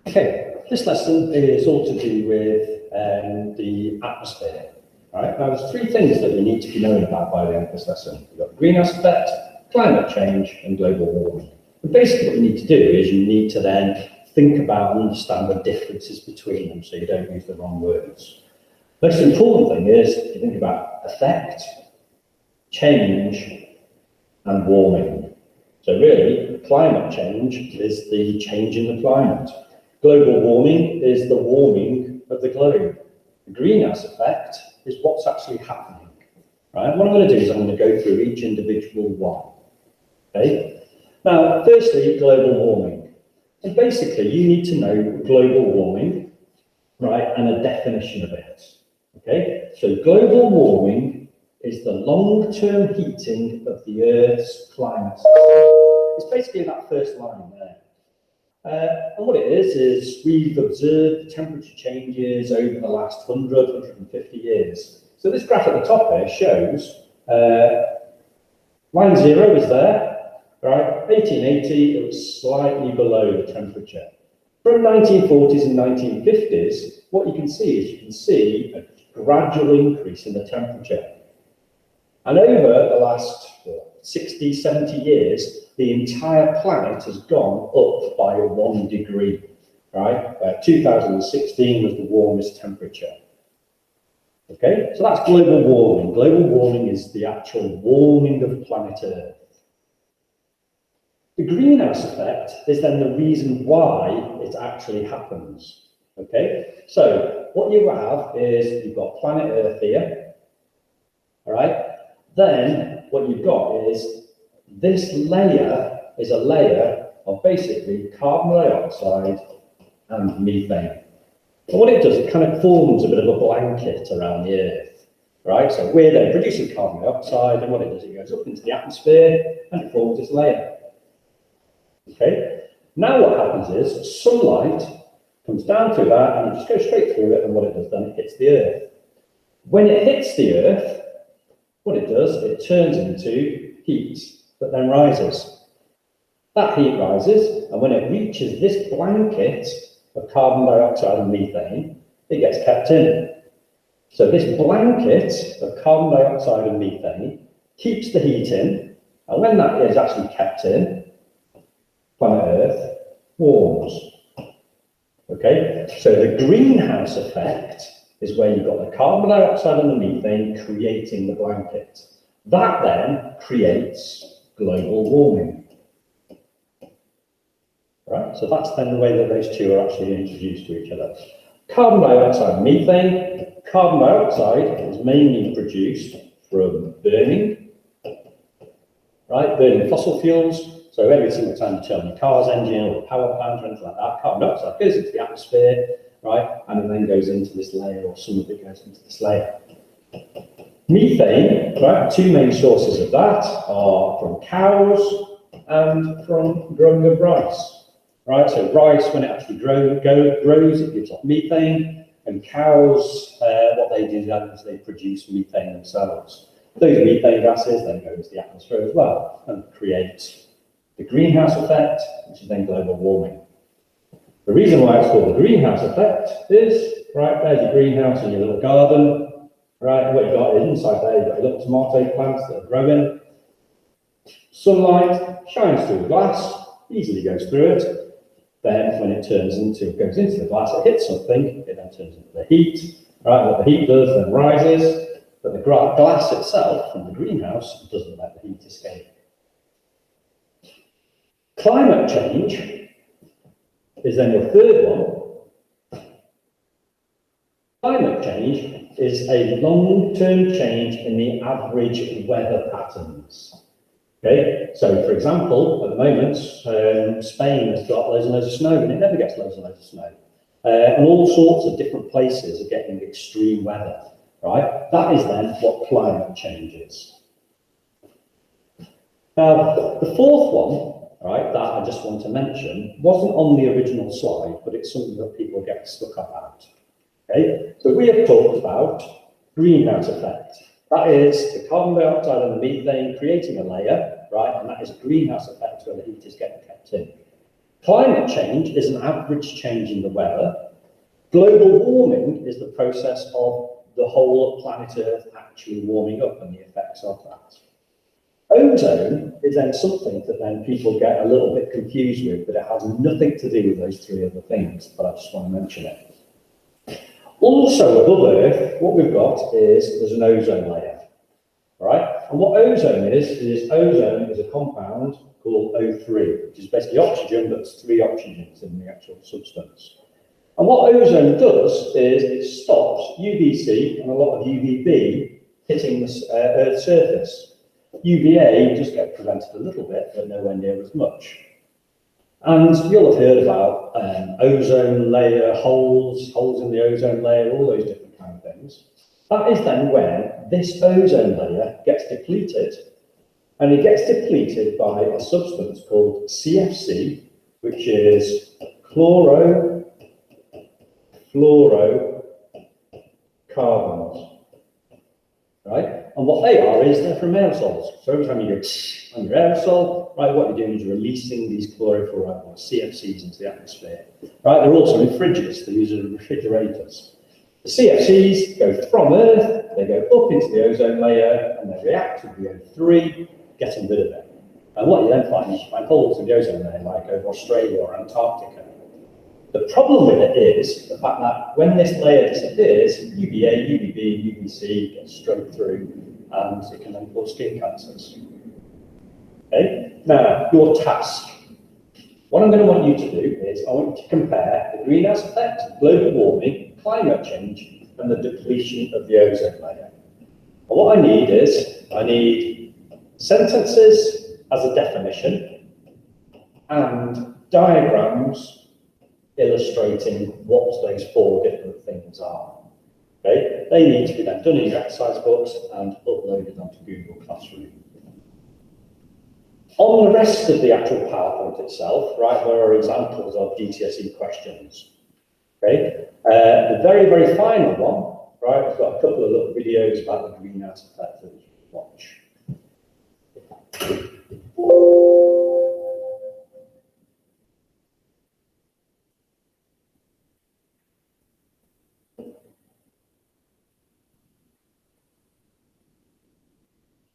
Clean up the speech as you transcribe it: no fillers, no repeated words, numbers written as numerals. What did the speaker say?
Okay, this lesson is all to do with the atmosphere. Right? Now, there's three things that we need to be knowing about by the end of this lesson. We've got the greenhouse effect, climate change, and global warming. And basically what you need to do is you need to then think about and understand the differences between them so you don't use the wrong words. The most important thing is to think about effect, change, and warming. So really, climate change is the change in the climate. Global warming is the warming of the globe. The greenhouse effect is what's actually happening. Right? What I'm going to do is I'm going to go through each individual one. Okay? Now, firstly, global warming. And basically, you need to know global warming, right, and a definition of it. Okay? So global warming is the long-term heating of the Earth's climate system. It's basically that first line there. And what it is we've observed temperature changes over the last 100, 150 years. So this graph at the top there shows line 0 is there, right? 1880, it was slightly below the temperature. From 1940s and 1950s, what you can see a gradual increase in the temperature. And over the last 60, 70 years, the entire planet has gone up by 1 degree, right? 2016 was the warmest temperature. Okay, so that's global warming. Global warming is the actual warming of planet Earth. The greenhouse effect is then the reason why it actually happens. Okay, so what you have is you've got planet Earth here, all right? Then what you've got is this layer is a layer of basically carbon dioxide and methane. And what it does, it kind of forms a bit of a blanket around the Earth, right? So we're then producing carbon dioxide, and what it does, it goes up into the atmosphere and it forms this layer. Okay? Now what happens is sunlight comes down through that and it just goes straight through it, and what it does then, it hits the Earth. When it hits the Earth, what it does, it turns into heat that then rises. That heat rises, and when it reaches this blanket of carbon dioxide and methane, it gets kept in. So this blanket of carbon dioxide and methane keeps the heat in, and when that is actually kept in, planet Earth warms. Okay, so the greenhouse effect is where you've got the carbon dioxide and the methane creating the blanket. That then creates global warming. Right, so that's then the way that those two are actually introduced to each other. Carbon dioxide and methane. Carbon dioxide is mainly produced from burning, right? Burning fossil fuels. So every single time you turn your car's engine or a power plant or anything like that, carbon dioxide goes into the atmosphere, right? And it then goes into this layer, or some of it goes into this layer. Methane, right? Two main sources of that are from cows and from growing of rice, right? So rice, when it actually grows, it gives off methane, and cows, what they do then is they produce methane themselves. Those methane gases then go into the atmosphere as well and create the greenhouse effect, which is then global warming. The reason why it's called the greenhouse effect is, right, there's your greenhouse in your little garden, right, what you've got is inside there, you've got your little tomato plants that are growing. Sunlight shines through the glass, easily goes through it. Then when it goes into the glass, it hits something, it then turns into the heat, right, what the heat does then rises, but the glass itself from the greenhouse doesn't let the heat escape. Climate change is then your third one. Climate change is a long-term change in the average weather patterns. Okay, so for example, at the moment, Spain has got loads and loads of snow, and it never gets loads and loads of snow. And all sorts of different places are getting extreme weather, right? That is then what climate change is. Now, the fourth one, right, that I just want to mention, wasn't on the original slide, but it's something that people get stuck up at. Okay, so we have talked about greenhouse effect. That is the carbon dioxide and the methane creating a layer, right, and that is a greenhouse effect where the heat is getting kept in. Climate change is an average change in the weather. Global warming is the process of the whole of planet Earth actually warming up and the effects of that. Ozone is then something that then people get a little bit confused with, but it has nothing to do with those three other things, but I just want to mention it. Also above Earth, what we've got is there's an ozone layer, right? And what ozone is ozone is a compound called O3, which is basically oxygen, but there's 3 oxygens in the actual substance. And what ozone does is it stops UVC and a lot of UVB hitting the Earth's surface. UVA just get prevented a little bit, but nowhere near as much. And you'll have heard about ozone layer, holes in the ozone layer, all those different kind of things. That is then when this ozone layer gets depleted. And it gets depleted by a substance called CFC, which is chlorofluorocarbons. Right? And what they are is they're from aerosols. So every time you go on your aerosol, right, what you're doing is releasing these chlorofluorocarbons, CFCs, into the atmosphere. Right? They're also in fridges, they're used as refrigerators. The CFCs go from Earth, they go up into the ozone layer, and they react with the O3, getting rid of it. And what you then find is you find holes in the ozone layer, like over Australia or Antarctica. The problem with it is the fact that when this layer disappears, UVA, UVB, UVC get straight through, and it can then cause skin cancers. Okay? Now, your task. What I'm going to want you to do is I want you to compare the greenhouse effect, global warming, climate change, and the depletion of the ozone layer. And what I need sentences as a definition and diagrams illustrating what those 4 different things are. Okay? They need to be then done in your exercise books and uploaded onto Google Classroom. On the rest of the actual PowerPoint itself, right, there are examples of GCSE questions. Okay? The very, very final one, right, I've got a couple of little videos about the greenhouse effect that you can watch.